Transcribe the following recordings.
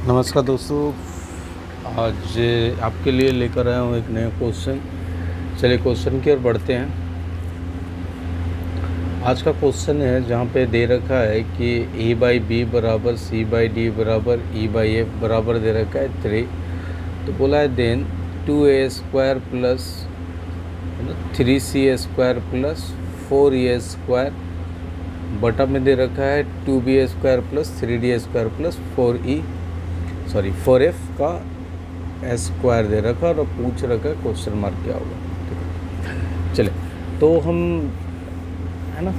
नमस्कार दोस्तों, आज आपके लिए लेकर आया हूँ एक नया क्वेश्चन। चलिए क्वेश्चन की ओर बढ़ते हैं। आज का क्वेश्चन है जहाँ पे दे रखा है कि ए बाई बी बराबर सी बाई डी बराबर ई बाई एफ बराबर दे रखा है 3। तो बोला है then 2a² plus 3c² plus 4e² बटा में दे रखा है 2b² plus 3d² plus 4f का स्क्वायर दे रखा और पूछ रखा है क्वेश्चन मार्क क्या होगा। ठीक है, चले तो हम है ना,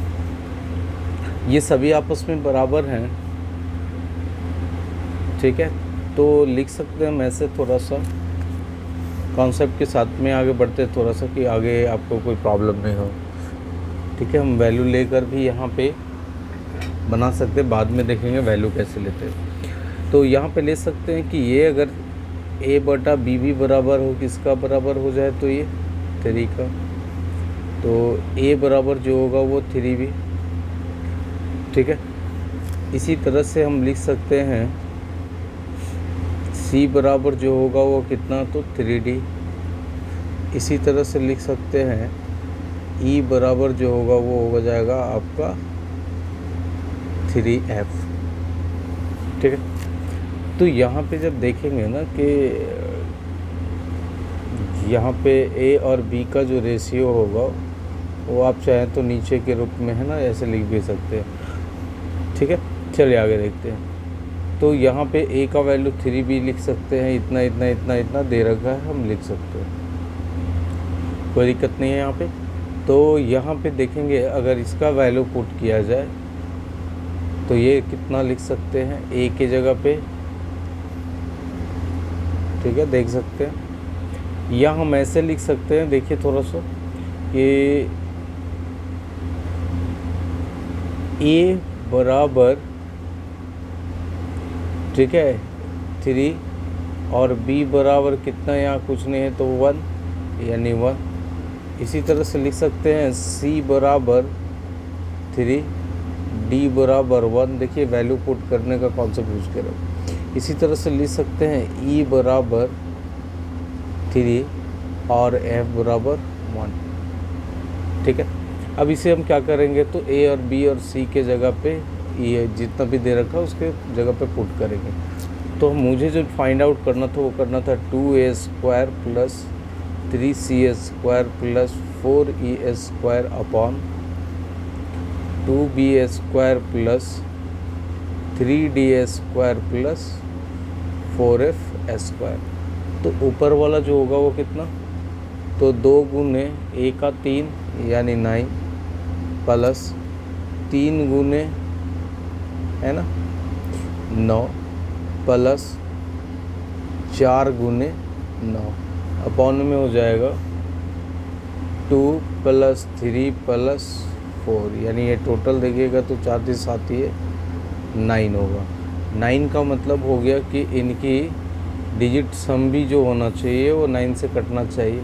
ये सभी आपस में बराबर हैं। ठीक है, तो लिख सकते हैं हम ऐसे थोड़ा सा कॉन्सेप्ट के साथ में आगे बढ़ते थोड़ा सा कि आगे आपको कोई प्रॉब्लम नहीं हो। ठीक है, हम वैल्यू लेकर भी यहाँ पे बना सकते हैं, बाद में देखेंगे वैल्यू कैसे लेते हैं। तो यहाँ पे ले सकते हैं कि ये अगर a बटा बी भी बराबर हो, किसका बराबर हो जाए तो ये 3 का, तो a बराबर जो होगा वो 3b। ठीक है, इसी तरह से हम लिख सकते हैं c बराबर जो होगा वो कितना, तो 3d। इसी तरह से लिख सकते हैं e बराबर जो होगा वो हो जाएगा आपका 3f। ठीक है, तो यहाँ पे जब देखेंगे ना कि यहाँ पे a और b का जो रेशियो होगा वो आप चाहें तो नीचे के रूप में है ना ऐसे लिख भी सकते हैं। ठीक है, चलिए आगे देखते हैं। तो यहाँ पे a का वैल्यू 3b लिख सकते हैं, इतना इतना इतना इतना दे रखा है, हम लिख सकते हैं, कोई दिक्कत नहीं है यहाँ पे। तो यहाँ पे देखेंगे अगर इसका वैल्यू पुट किया जाए तो ये कितना लिख सकते हैं a की जगह पे। ठीक है, देख सकते हैं, या हम ऐसे लिख सकते हैं, देखिए थोड़ा सा कि a बराबर, ठीक है 3 और b बराबर कितना, यहाँ कुछ नहीं है तो 1 यानी 1। इसी तरह से लिख सकते हैं c बराबर 3, d बराबर 1। देखिए वैल्यू पुट करने का कॉन्सेप्ट यूज कर रहा हूँ। इसी तरह से लिख सकते हैं e बराबर 3 और f बराबर 1। ठीक है, अब इसे हम क्या करेंगे तो a और b और c के जगह पे ये जितना भी दे रखा है उसके जगह पे पुट करेंगे। तो मुझे जो फाइंड आउट करना था वो करना था 2a² plus 3c² plus 4e² upon 2b² plus 3d² plus 4f²। तो ऊपर वाला जो होगा वो कितना, तो 2 गुने a का 3 यानी 9 प्लस 3 गुने है ना 9 प्लस 4 गुने 9 अपॉन में हो जाएगा 2 प्लस 3 प्लस 4, यानी ये टोटल देखिएगा तो 4 3 7 ये 9 होगा। 9 का मतलब हो गया कि इनकी डिजिट सम भी जो होना चाहिए वो 9 से कटना चाहिए।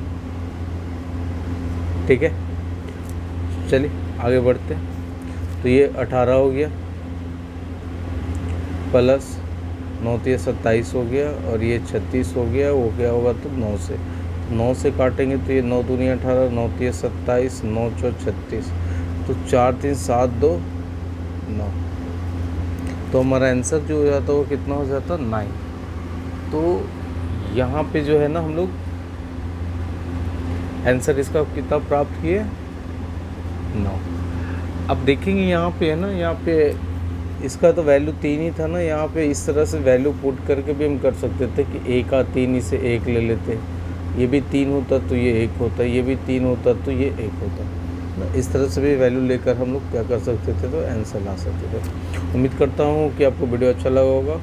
ठीक है, चलिए आगे बढ़ते हैं। तो ये 18 हो गया प्लस 9 3 27 हो गया और ये 36 हो गया। वो क्या होगा तो 9 से काटेंगे तो ये 9 दूनी 18, 9 3 27, 9 4 36, तो 4 3 7 2 9। तो हमारा आंसर जो हो जाता है वो कितना हो जाता है 9। तो यहाँ पे जो है ना हम लोग आंसर इसका कितना प्राप्त किए 9। अब देखेंगे यहाँ पे है ना, यहाँ पे इसका तो वैल्यू 3 ही था ना, यहाँ पे इस तरह से वैल्यू पुट करके भी हम कर सकते थे कि a का 3 इसे 1 ले लेते, ये भी 3 होता तो ये 1 होता, ये भी 3 होता तो ये 1 होता। इस तरह से भी वैल्यू लेकर हम लोग क्या कर सकते थे, तो आंसर ला सकते थे। उम्मीद करता हूँ कि आपको वीडियो अच्छा लगा होगा।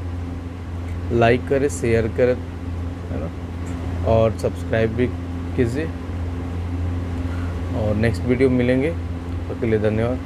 लाइक करें, शेयर करें, है ना, और सब्सक्राइब भी कीजिए। और नेक्स्ट वीडियो मिलेंगे, उसके लिए धन्यवाद।